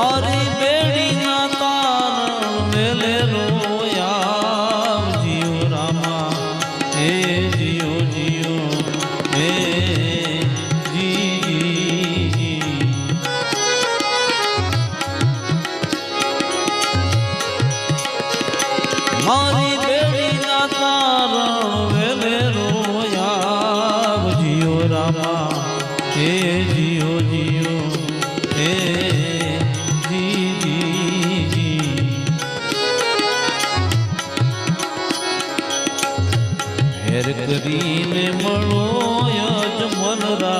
મારી બેડી ના તારણ વેલે રોયા જીઓ રામા હે જીઓ જીઓ હે જી મારી બેડી ના તારણ વેલે રોયા જીઓ રામા હે જીઓ જીઓ હે હેર કરીને મળો યજમનરા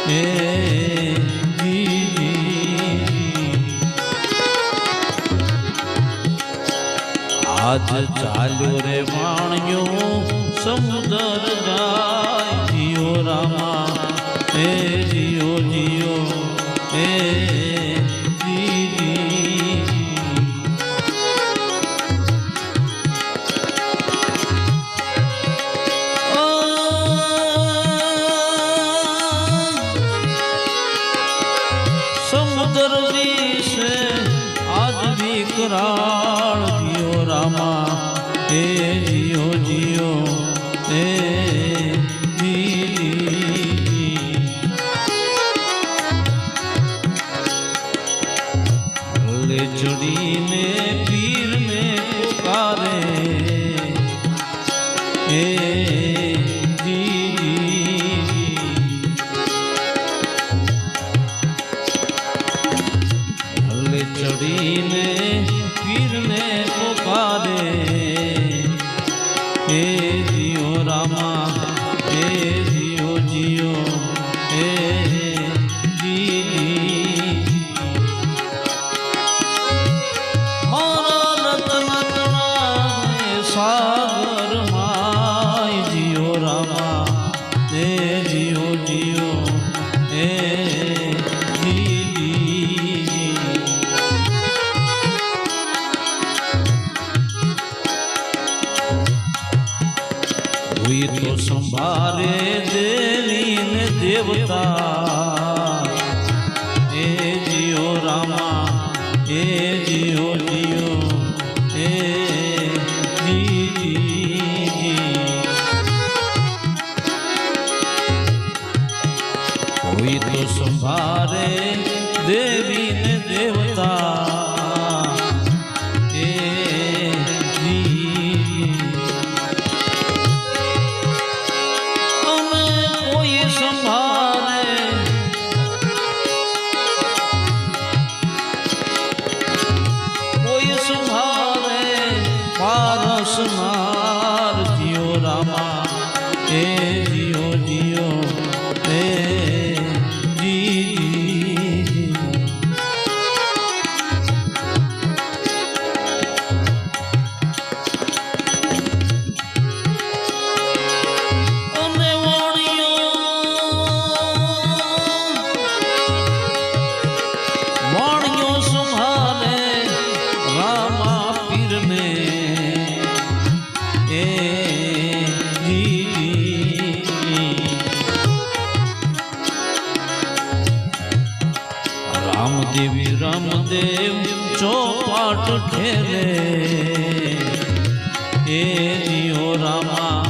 હે આજ ચાલ્યો રે વાણિયો સમુદર જાય જીઓ રામા હે જીઓ જીઓ હે સમુદર વિશે આજ વિકરાળ જીઓ રામા હે જીઓ જીઓ હે લે ચડીને પીર ને પુકારે હે ચડીને પીરને પુકારે હે જીઓ રામા હે જીઓ જીઓ હે જી મારા રતનતણા સાગર માય જીઓ રામા હે જીઓ જીઓ હે તો સંભારે દેવી ને દેવતા હે જીઓ રામા હે જીઓ જીઓ હે કોઈ તો સંભારે દેવી ને દેવતા પારસનાર જીઓ રામા હે જીઓ જીઓ હે જી અને વાણિયો સંભાળે રામા પીરને રામદેવી રામદેવ ચોપાટ ઠેલે હે જીઓ રામા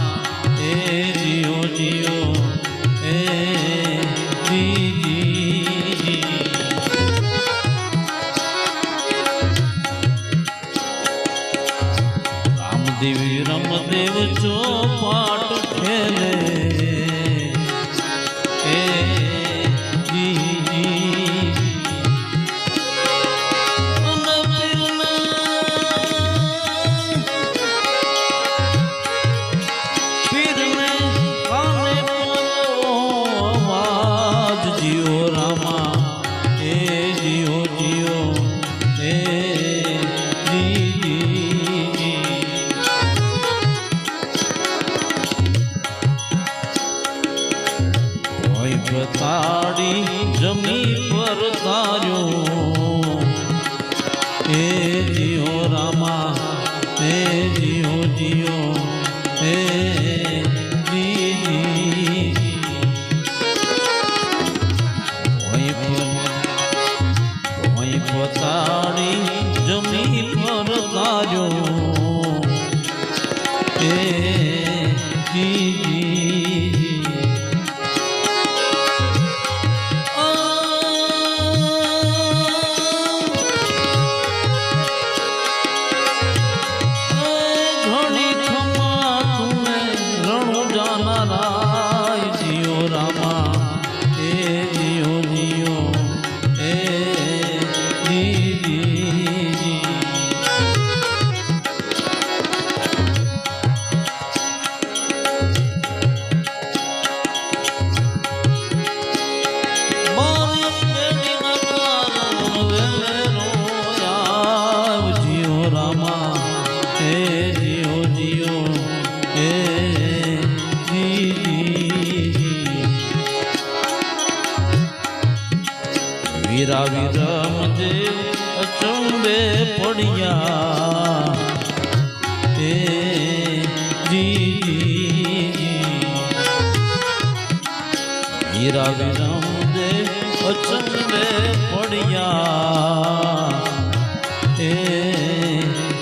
હે જીઓ જીઓ હે જી રામદેવી રામદેવ ચોપાટ ઠેલે હે તાળી જમી પર તાર્યો હે જીઓ રામા હે જીઓ જીઓ હે જી વતાડી જમી પર તાર્યો એ જી ઘણી ખમા તુમે રણુ જાનારા જીઓ રામા એ જીઓ જીઓ એ જી વીરા વિરમ જે અચંબે પડ્યા એ જી વીરા વિરમ જે અચંબે પડ્યા એ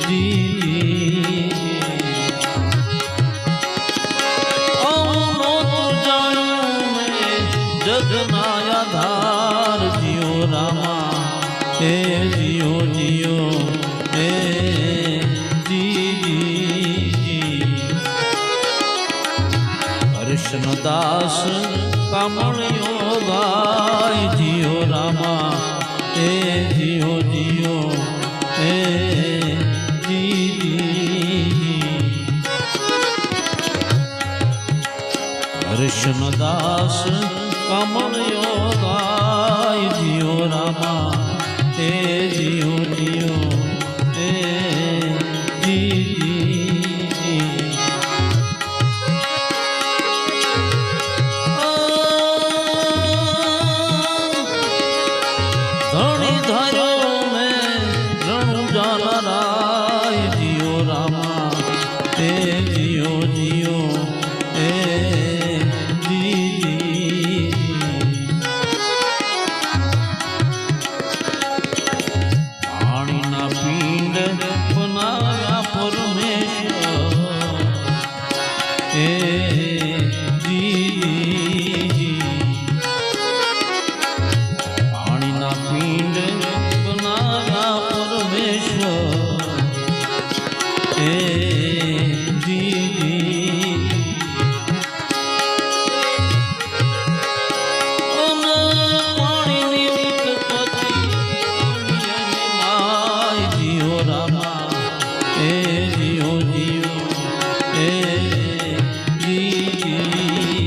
જી અમનો તો જાણું મેં જગના આધાર જીઓ રામા હે જીઓ જીઓ હે જી કૃષ્ણદાસ કામણિયો ગાય જીઓ રામા હે જીઓ જીઓ હે જી કૃષ્ણદાસ કામણિયો ગાય જીઓ રામા હે જીઓ જીઓ હે જી ધણી ધાર્યો મેં રણુ જાનારા જીઓ રામા હે જીઓ જીઓ હે પાણીના પિંડ બનાવ્યા પરમેશ્વર હે જી પાણીના પિંડ બનાવ્યા પરમેશ્વર હે જી પાણીની ઉત્પત્તિ જીઓ રામા હે જીઓ જીઓ હે જી